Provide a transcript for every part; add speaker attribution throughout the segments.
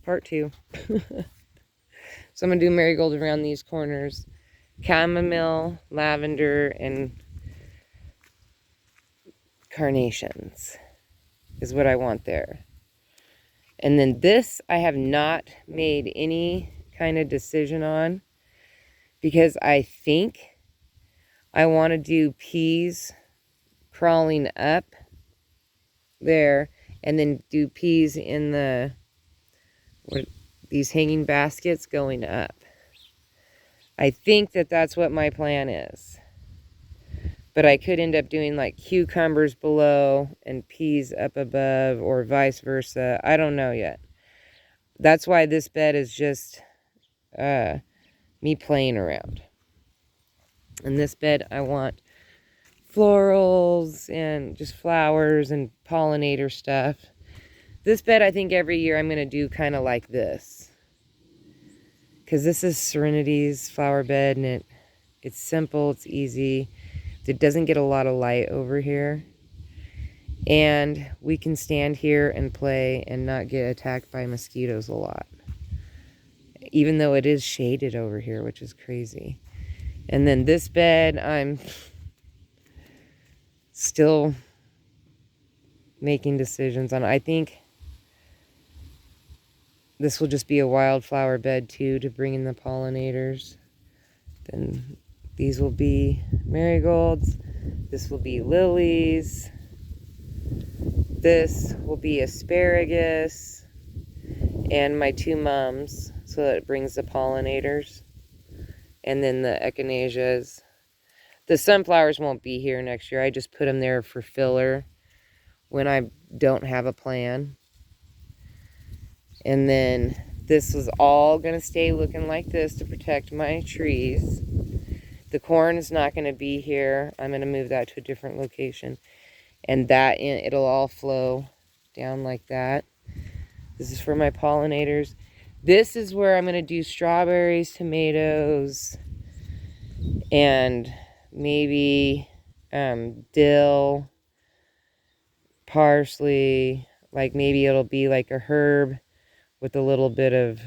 Speaker 1: part 2. So I'm going to do marigolds around these corners. Chamomile, lavender, and carnations is what I want there. And then this I have not made any kind of decision on, because I think I want to do peas crawling up there, and then do peas in these hanging baskets going up. I think that that's what my plan is. But I could end up doing like cucumbers below and peas up above, or vice versa. I don't know yet. That's why this bed is just me playing around. In this bed, I want florals and just flowers and pollinator stuff. This bed, I think every year I'm going to do kind of like this, because this is Serenity's flower bed, and it's simple, it's easy. It doesn't get a lot of light over here, and we can stand here and play and not get attacked by mosquitoes a lot, even though it is shaded over here, which is crazy. And then this bed, I'm still making decisions on. I think this will just be a wildflower bed too, to bring in the pollinators. Then these will be marigolds. This will be lilies. This will be asparagus. And my 2 mums, so that it brings the pollinators. And then the echinaceas. The sunflowers won't be here next year. I just put them there for filler when I don't have a plan. And then this was all going to stay looking like this to protect my trees. The corn is not going to be here. I'm going to move that to a different location. And it'll all flow down like that. This is for my pollinators. This is where I'm going to do strawberries, tomatoes, and maybe dill, parsley. Like maybe it'll be like a herb with a little bit of,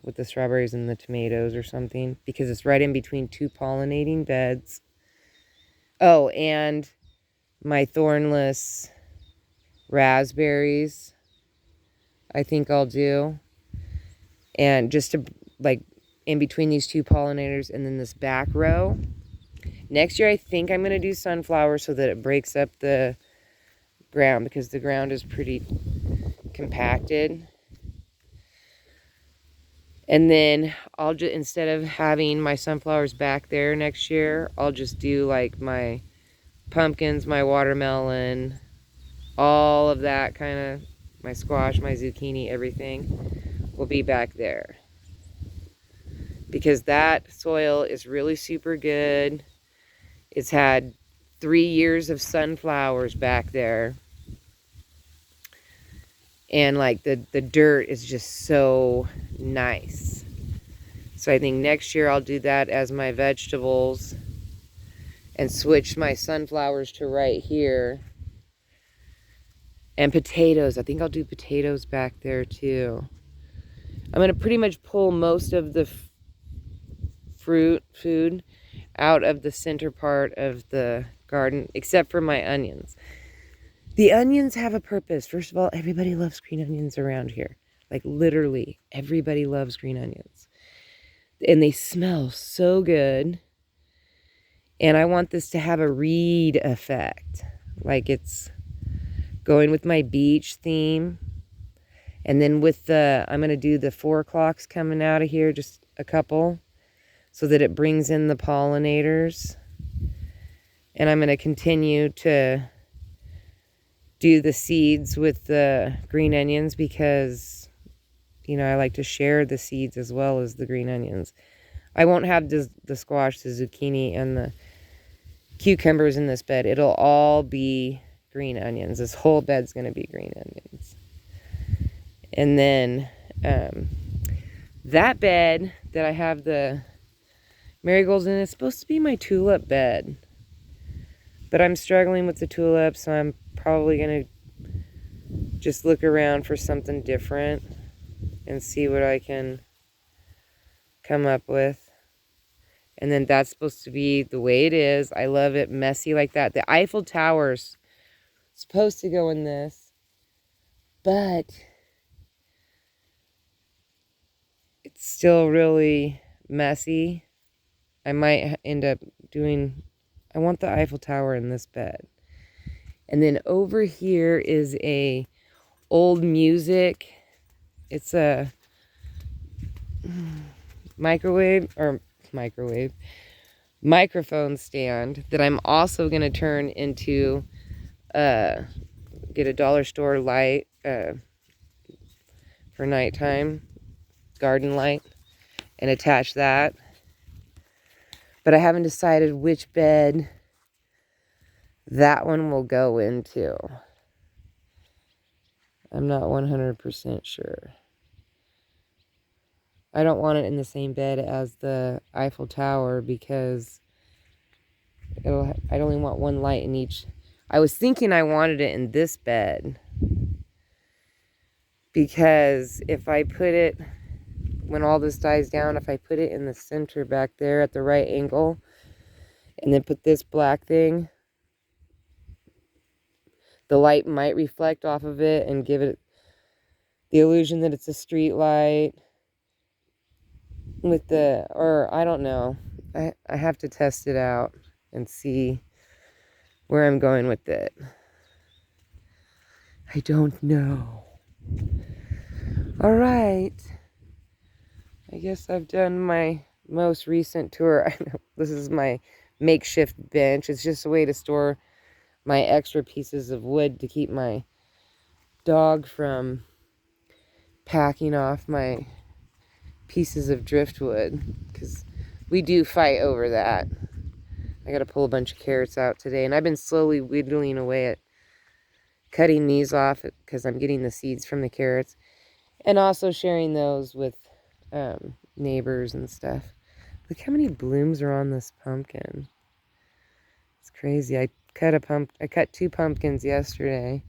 Speaker 1: with the strawberries and the tomatoes or something, because it's right in between 2 pollinating beds. Oh, and my thornless raspberries, I think I'll do. And just to, like, in between these 2 pollinators, and then this back row. Next year, I think I'm going to do sunflowers so that it breaks up the ground, because the ground is pretty compacted. And then I'll just, instead of having my sunflowers back there next year, I'll just do like my pumpkins, my watermelon, all of that kind of, my squash, my zucchini, everything will be back there. Because that soil is really super good. It's had 3 years of sunflowers back there. And like the dirt is just so nice. So I think next year I'll do that as my vegetables and switch my sunflowers to right here. And potatoes. I think I'll do potatoes back there too. I'm going to pretty much pull most of the food out of the center part of the garden, except for my onions. The onions have a purpose. First of all, everybody loves green onions around here. Like literally, everybody loves green onions. And they smell so good. And I want this to have a reed effect. Like it's going with my beach theme. And then with I'm going to do the 4 o'clocks coming out of here, just a couple, so that it brings in the pollinators. And I'm going to continue to do the seeds with the green onions, because, you know, I like to share the seeds as well as the green onions. I won't have the squash, the zucchini, and the cucumbers in this bed. It'll all be green onions. This whole bed's going to be green onions. And then that bed that I have the marigolds in is supposed to be my tulip bed. But I'm struggling with the tulips, so I'm probably going to just look around for something different and see what I can come up with. And then that's supposed to be the way it is. I love it messy like that. The Eiffel Tower's supposed to go in this, but it's still really messy. I might end up doing, I want the Eiffel Tower in this bed. And then over here is a old music. It's a microphone stand that I'm also going to turn into, get a dollar store light for nighttime, garden light, and attach that. But I haven't decided which bed that one will go into. I'm not 100% sure. I don't want it in the same bed as the Eiffel Tower because I'd only want one light in each. I was thinking I wanted it in this bed because if I put it, when all this dies down, if I put it in the center back there at the right angle and then put this black thing, the light might reflect off of it and give it the illusion that it's a street light with the, or I don't know. I have to test it out and see where I'm going with it. I don't know. All right. I guess I've done my most recent tour. I know this is my makeshift bench. It's just a way to store my extra pieces of wood to keep my dog from packing off my pieces of driftwood, because we do fight over that. I got to pull a bunch of carrots out today, and I've been slowly whittling away at cutting these off because I'm getting the seeds from the carrots, and also sharing those with neighbors and stuff. Look how many blooms are on this pumpkin. It's crazy. I cut 2 pumpkins yesterday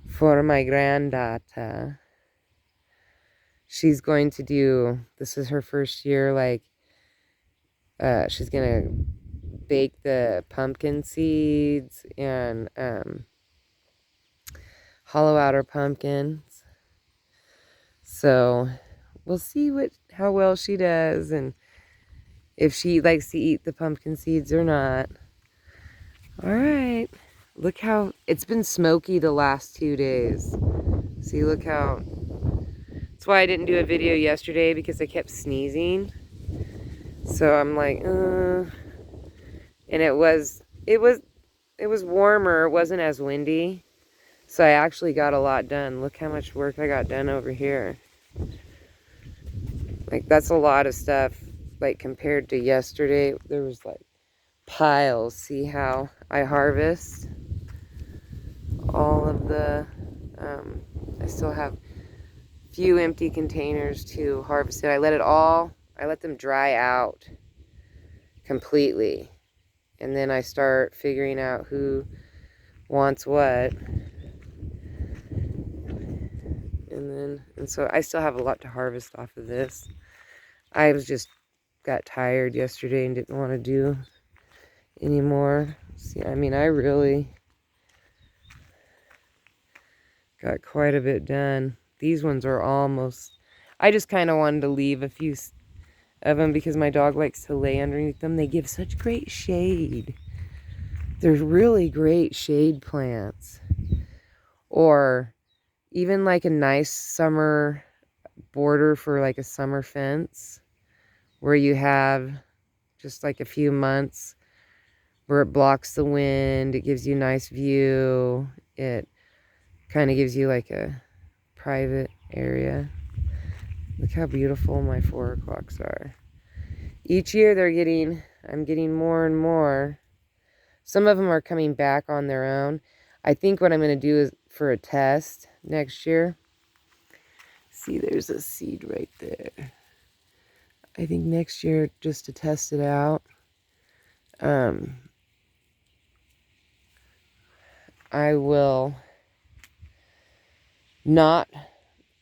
Speaker 1: for my granddaughter. She's going to do, this is her first year, like, she's going to bake the pumpkin seeds and hollow out her pumpkins. So we'll see how well she does and if she likes to eat the pumpkin seeds or not. All right. Look how it's been smoky the last 2 days. See, look how, that's why I didn't do a video yesterday, because I kept sneezing. So I'm like, and it was warmer. It wasn't as windy. So I actually got a lot done. Look how much work I got done over here. Like, that's a lot of stuff. Like, compared to yesterday, there was like piles. See how I harvest all of the, I still have a few empty containers to harvest it. I let them dry out completely. And then I start figuring out who wants what. And so I still have a lot to harvest off of this. I got tired yesterday and didn't want to do anymore. See, I mean, I really got quite a bit done. These ones are almost, I just kind of wanted to leave a few of them because my dog likes to lay underneath them. They give such great shade. They're really great shade plants. Or even like a nice summer border for like a summer fence where you have just like a few months where it blocks the wind. It gives you a nice view. It kind of gives you like a private area. Look how beautiful my 4 o'clocks are. Each year I'm getting more and more. Some of them are coming back on their own. I think what I'm going to do is for a test next year. See, there's a seed right there. I think next year, just to test it out, I will not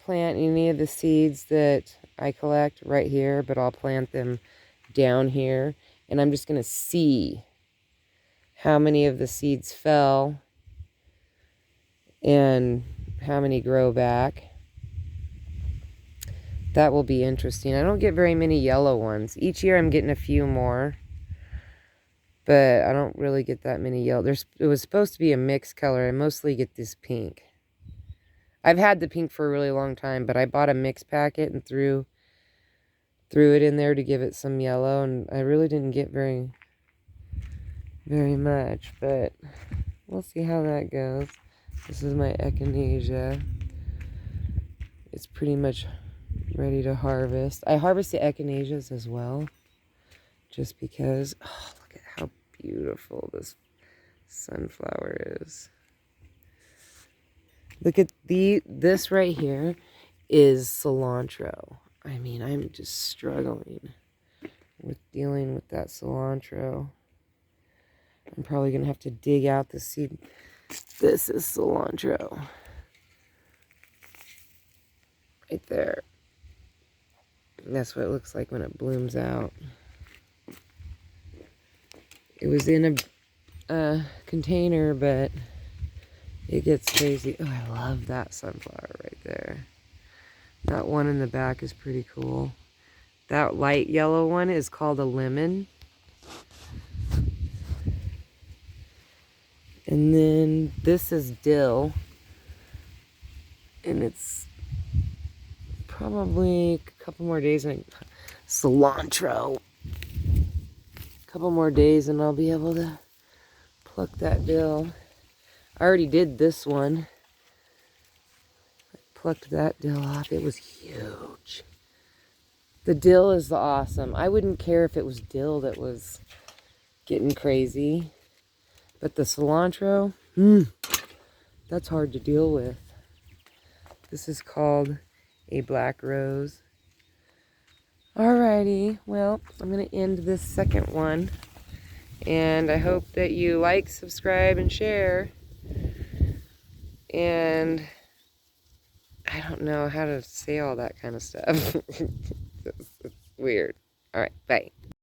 Speaker 1: plant any of the seeds that I collect right here, but I'll plant them down here. And I'm just going to see how many of the seeds fell and how many grow back. That will be interesting. I don't get very many yellow ones. Each year I'm getting a few more, but I don't really get that many yellow. It was supposed to be a mixed color. I mostly get this pink. I've had the pink for a really long time, but I bought a mix packet and threw it in there to give it some yellow, and I really didn't get very much, but we'll see how that goes. This is my echinacea. It's pretty much ready to harvest. I harvest the echinaceas as well, just because. Oh, look at how beautiful this sunflower is. Look at this right here is cilantro. I mean, I'm just struggling with dealing with that cilantro. I'm probably going to have to dig out the seed. This is cilantro. Right there. And that's what it looks like when it blooms out. It was in a container, but it gets crazy. Oh, I love that sunflower right there. That one in the back is pretty cool. That light yellow one is called a lemon. And then this is dill. And it's probably a couple more days. And cilantro. A couple more days and I'll be able to pluck that dill. I already did this one. I plucked that dill off. It was huge. The dill is awesome. I wouldn't care if it was dill that was getting crazy. But the cilantro, that's hard to deal with. This is called a black rose. Alrighty, well, I'm going to end this second one. And I hope that you like, subscribe, and share. And I don't know how to say all that kind of stuff. It's weird. Alright, bye.